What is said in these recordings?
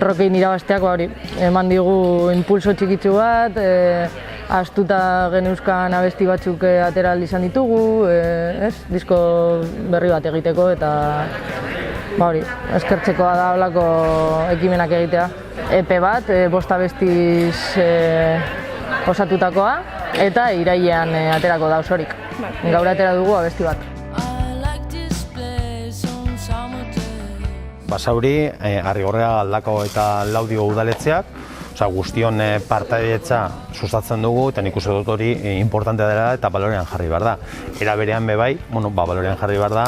rockein irabazteak hori, eman digu impulso txikitsu bat, astuta geneuzkan abesti batzuk atera izan ditugu, disko berri bat egiteko eta hori, eskertzekoa da holako ekimenak egitea. EP bat, 5 abestiz osatutakoa eta irailean aterako da osorik. Gaur atera dugu abesti bat. Basauri, Arrigorriaga, Galdakao eta Laudio udaletxeak, guztion partaidetza sustatzen dugu eta nik uste dut hori importantea dela eta balorean jarri behar da. Era berean bebai, balorean jarri behar da,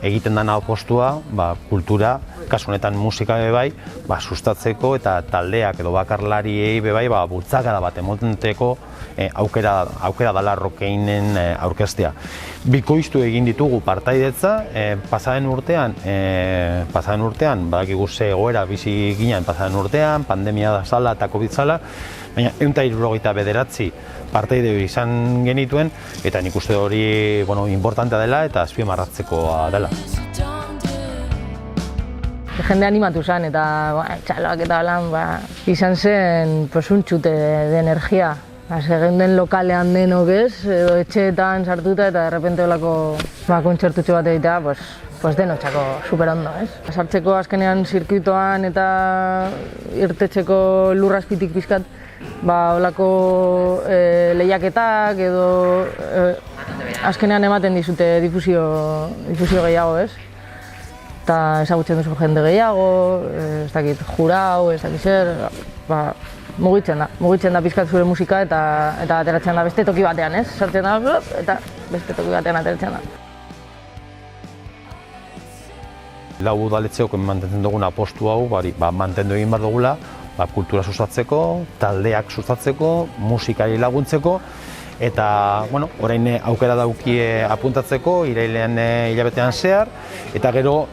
egiten dena apostua, kultura, kasu honetan musika bebai, sustatzeko eta taldeak edo bakarlariei bebai bultzakada bat emotenteko aukera dela rockeinen aurkeztea. Bikoiztu egin ditugu partaidetza, pasaden urtean, badakigu ze egoera bizi ginen pasaden urtean, pandemia da zala eta COVID zala, baina 179 partaide izan genituen eta nik uste hori importantea dela eta azpimarratzekoa dela. Jende animatu zen eta txaloak eta lan izan zen un txute de energia. Geunden lokalean denok edo etxeetan sartuta eta derrepente olako kontzertutxo bat egitea, denotxako super ondo, Sartzeko azkenean zirkuitoan eta irtetzeko lurrazpitik pizkat, olako lehiaketak edo azkenean ematen dizute difusio gehiago, Eta ezagutzen duzu jende gehiago, ez dakit jurau, ez dakit zer, mugitzen da pizkat zure musika eta ateratzen da beste toki batean, Sartzen da eta beste toki batean ateratzen da. Lau udaletxeok mantentzen dugun apostu hau, mantendu egin behar dugula, kultura sustatzeko, taldeak sustatzeko, musikari laguntzeko, eta orain aukera daukie apuntatzeko, irailean hilabetean zehar, eta gero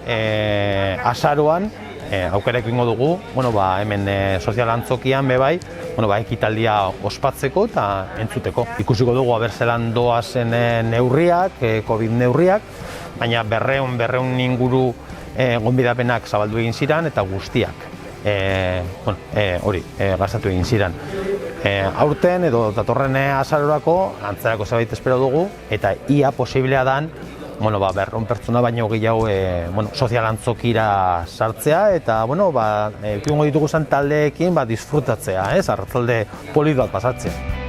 azaroan aukera ekingo dugu, hemen sozial antzokian bebai, ekitaldia ospatzeko eta entzuteko. Ikusiko dugu zelan doazen neurriak, COVID neurriak, baina 200 inguru gonbidapenak zabaldu egin ziren eta guztiak gastatu egin ziren. Aurten edo datorren azarorako antzerako zerbait espero dugu eta ia posiblea dan 200 pertsona baino gehiago sozial antzokira sartzea eta ekingo ditugu zen taldeekin disfrutatzea, arratzalde polit bat pasatzea.